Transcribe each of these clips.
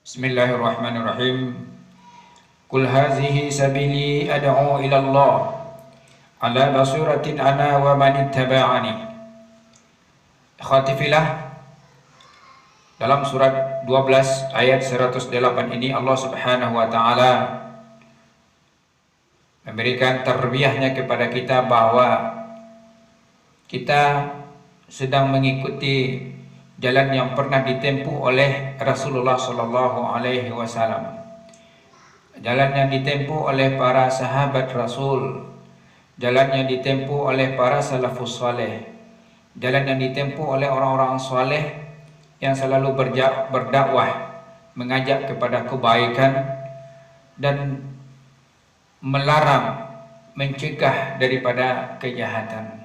Bismillahirrahmanirrahim. Qul hazihi sabili ad'u ila Allah ala basiratin ana wa man ittaba'ani. Ikhwati fillah, dalam surat 12 ayat 108 ini Allah Subhanahu wa taala memberikan tarbiyahnya kepada kita bahwa kita sedang mengikuti jalan yang pernah ditempuh oleh Rasulullah Sallallahu Alaihi Wasallam, jalan yang ditempuh oleh para sahabat Rasul, jalan yang ditempuh oleh para salafus saleh, jalan yang ditempuh oleh orang-orang saleh yang selalu berdakwah, mengajak kepada kebaikan dan melarang, mencegah daripada kejahatan.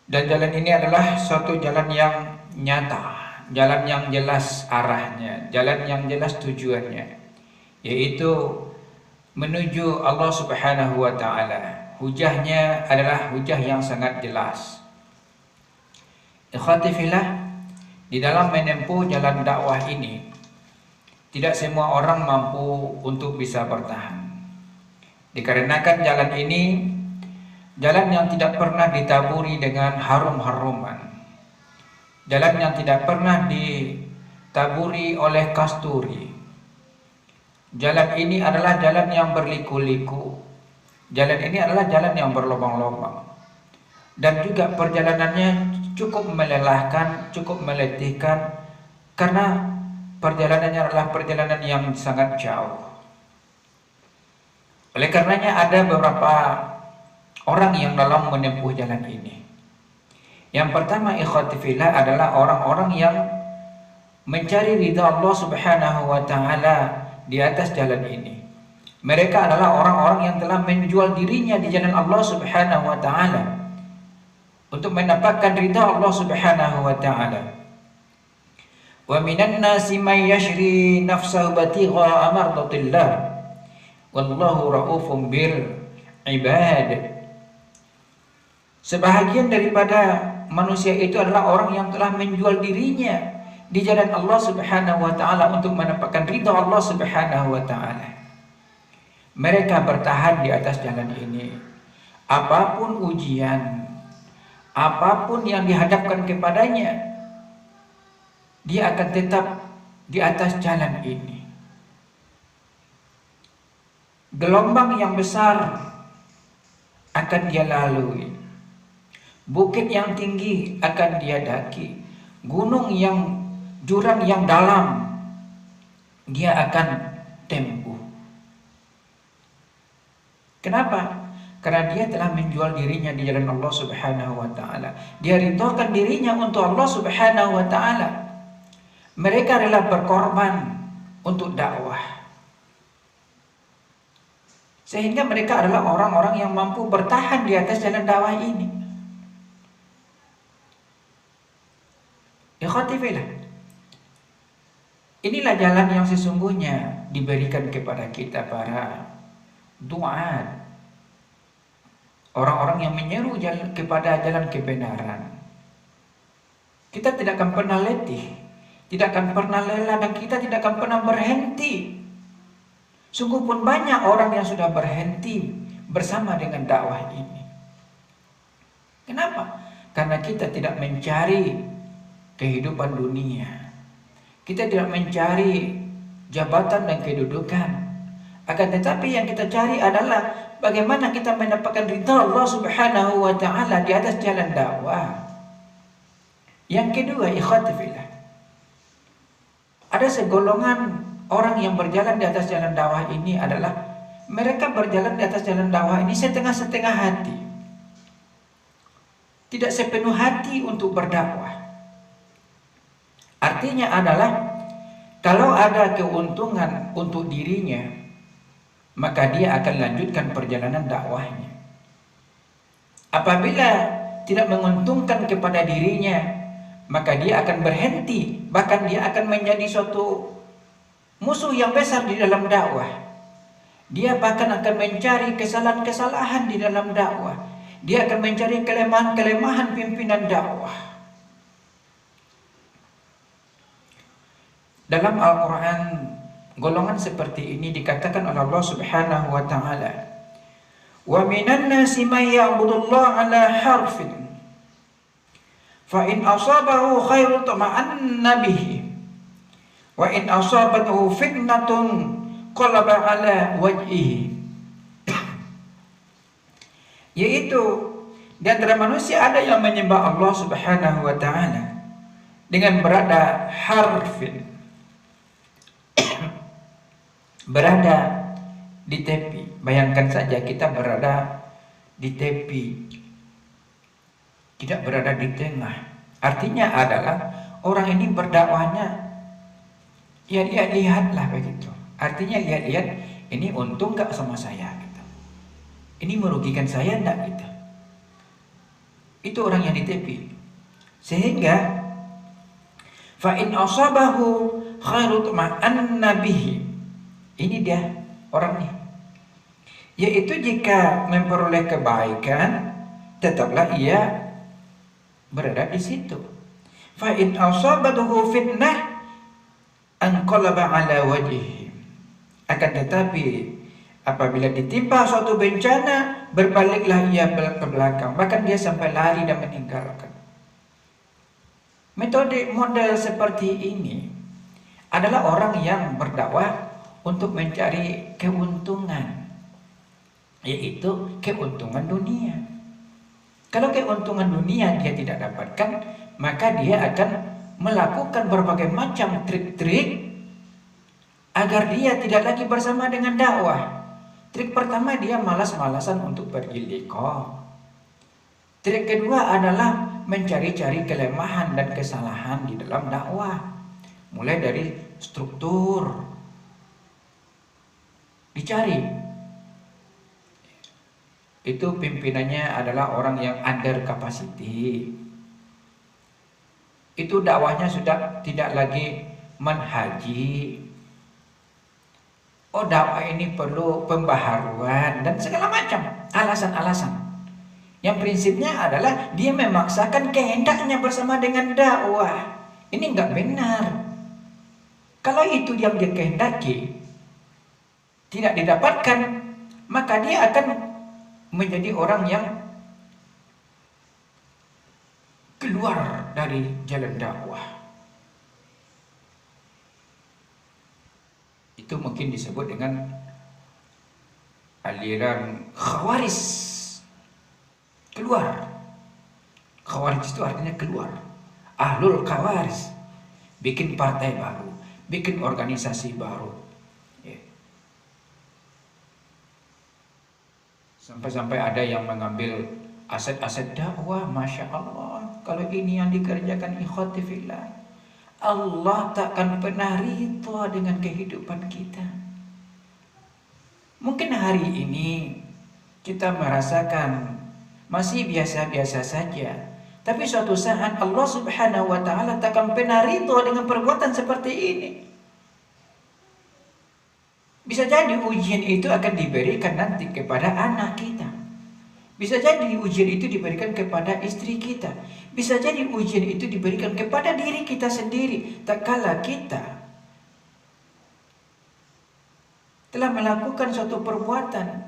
Dan jalan ini adalah suatu jalan yang nyata, jalan yang jelas arahnya, jalan yang jelas tujuannya, yaitu menuju Allah Subhanahu wa taala. Hujahnya adalah hujah yang sangat jelas. Ikhwati fillah, di dalam menempuh jalan dakwah ini tidak semua orang mampu untuk bisa bertahan. Dikarenakan jalan ini jalan yang tidak pernah ditaburi dengan harum-haruman, jalan yang tidak pernah ditaburi oleh kasturi. Jalan ini adalah jalan yang berliku-liku, jalan ini adalah jalan yang berlubang-lubang, dan juga perjalanannya cukup melelahkan, cukup meletihkan, karena perjalanannya adalah perjalanan yang sangat jauh. Oleh karenanya ada beberapa orang yang dalam menempuh jalan ini. Yang pertama, ikhwati fillah, adalah orang-orang yang mencari ridha Allah Subhanahu wa taala di atas jalan ini. Mereka adalah orang-orang yang telah menjual dirinya di jalan Allah Subhanahu wa taala untuk mendapatkan ridha Allah Subhanahu wa taala. Wa minan nasi may yashri nafsahu batigha mardatillah wallahu raufum bil ibad. Sebahagian daripada manusia itu adalah orang yang telah menjual dirinya di jalan Allah Subhanahu wa taala untuk mendapatkan ridha Allah Subhanahu wa taala. Mereka bertahan di atas jalan ini. Apapun ujian, apapun yang dihadapkan kepadanya, dia akan tetap di atas jalan ini. Gelombang yang besar akan dia lalui, bukit yang tinggi akan dia daki, jurang yang dalam dia akan tempuh. Kenapa? Karena dia telah menjual dirinya di jalan Allah Subhanahu wa taala. Dia ridhokan dirinya untuk Allah Subhanahu wa taala. Mereka rela berkorban untuk dakwah, sehingga mereka adalah orang-orang yang mampu bertahan di atas jalan dakwah ini. Ikhwati fillah, inilah jalan yang sesungguhnya diberikan kepada kita para duat, orang-orang yang menyeru kepada jalan kebenaran. Kita tidak akan pernah letih, tidak akan pernah lelah, dan kita tidak akan pernah berhenti. Sungguh pun banyak orang yang sudah berhenti bersama dengan dakwah ini. Kenapa? Karena kita tidak mencari kehidupan dunia, kita tidak mencari jabatan dan kedudukan, akan tetapi yang kita cari adalah bagaimana kita mendapatkan ridha Allah Subhanahu wa taala di atas jalan dakwah. Yang kedua, ikhwati fillah, ada segolongan orang yang berjalan di atas jalan dakwah ini adalah mereka berjalan di atas jalan dakwah ini setengah-setengah hati, tidak sepenuh hati untuk berdakwah. Artinya adalah kalau ada keuntungan untuk dirinya, maka dia akan lanjutkan perjalanan dakwahnya. Apabila tidak menguntungkan kepada dirinya, maka dia akan berhenti, bahkan dia akan menjadi suatu musuh yang besar di dalam dakwah. Dia bahkan akan mencari kesalahan-kesalahan di dalam dakwah. Dia akan mencari kelemahan-kelemahan pimpinan dakwah. Dalam Al-Quran, golongan seperti ini dikatakan oleh Allah Subhanahu wa Ta'ala, "Wa minan nasi may ya'budullaha ala harfin, fa in asabahu khairun tuma'anna bihi, wa in asabathu fitnatun qalaba ala wajhihi." Yaitu di antara manusia ada yang menyembah Allah Subhanahu wa Ta'ala dengan berada harfin, berada di tepi. Bayangkan saja kita berada di tepi, tidak berada di tengah. Artinya adalah orang ini berdakwahnya ya lihat-lihatlah begitu. Artinya lihat-lihat, ini untung gak sama saya gitu. Ini merugikan saya enggak gitu. Itu orang yang di tepi. Sehingga fa in asabahu khairu tuma'anna bihi. Ini dia orangnya. Yaitu jika memperoleh kebaikan, tetaplah ia berada di situ. Fa in asabathu fitnah anqalaba ala wajhihi. Akan tetapi apabila ditimpa suatu bencana, berbaliklah ia ke belakang, bahkan dia sampai lari dan meninggalkan. Model seperti ini adalah orang yang berdakwah untuk mencari keuntungan, yaitu keuntungan dunia. Kalau keuntungan dunia dia tidak dapatkan, maka dia akan melakukan berbagai macam trik-trik agar dia tidak lagi bersama dengan dakwah. Trik pertama, dia malas-malasan untuk pergi liqa. Trik kedua adalah mencari-cari kelemahan dan kesalahan di dalam dakwah, mulai dari struktur dicari. Itu pimpinannya adalah orang yang under capacity. Itu dakwahnya sudah tidak lagi manhaji. Oh, dakwah ini perlu pembaharuan dan segala macam alasan-alasan. Yang prinsipnya adalah dia memaksakan kehendaknya bersama dengan dakwah. Ini enggak benar. Kalau itu yang dia kehendaki tidak didapatkan, maka dia akan menjadi orang yang keluar dari jalan dakwah. Itu mungkin disebut dengan aliran khawarij. Keluar. Khawarij itu artinya keluar. Ahlul khawarij. Bikin partai baru, bikin organisasi baru. Sampai-sampai ada yang mengambil aset-aset dakwah. Masya Allah, kalau ini yang dikerjakan ikhwati fillah, Allah takkan pernah ridha dengan kehidupan kita. Mungkin hari ini kita merasakan masih biasa-biasa saja, tapi suatu saat Allah Subhanahu wa Ta'ala takkan pernah ridha dengan perbuatan seperti ini. Bisa jadi ujian itu akan diberikan nanti kepada anak kita. Bisa jadi ujian itu diberikan kepada istri kita. Bisa jadi ujian itu diberikan kepada diri kita sendiri. Tak kala kita telah melakukan suatu perbuatan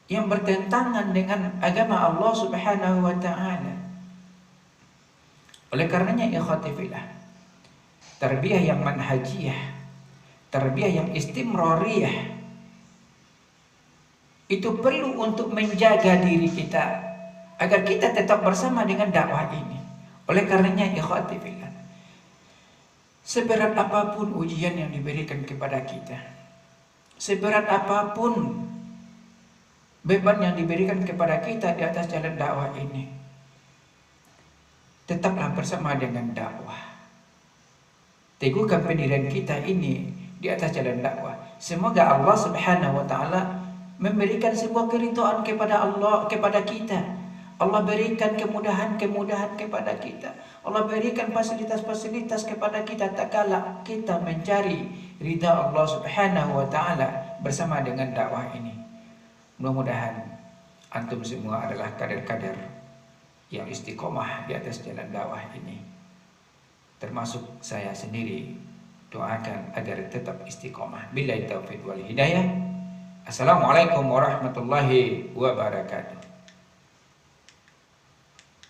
yang bertentangan dengan agama Allah Subhanahu wa Ta'ala. Oleh karenanya ikhwati fillah, tarbiyah yang manhajiyah, tarbiyah yang istimrariyah, itu perlu untuk menjaga diri kita agar kita tetap bersama dengan dakwah ini. Oleh karenanya ikhwati fillah, seberat apapun ujian yang diberikan kepada kita, seberat apapun beban yang diberikan kepada kita di atas jalan dakwah ini, tetaplah bersama dengan dakwah. Teguhkan pendirian kita ini di atas jalan dakwah. Semoga Allah Subhanahu wa Ta'ala memberikan sebuah keridhaan kepada kita. Allah berikan kemudahan-kemudahan kepada kita. Allah berikan fasilitas-fasilitas kepada kita tak kala kita mencari ridha Allah Subhanahu wa Ta'ala bersama dengan dakwah ini. Mudah-mudahan antum semua adalah kader-kader yang istiqomah di atas jalan dakwah ini. termasuk saya sendiri, doakan agar tetap istiqomah. Billahi taufiq wal hidayah. Assalamualaikum warahmatullahi wabarakatuh.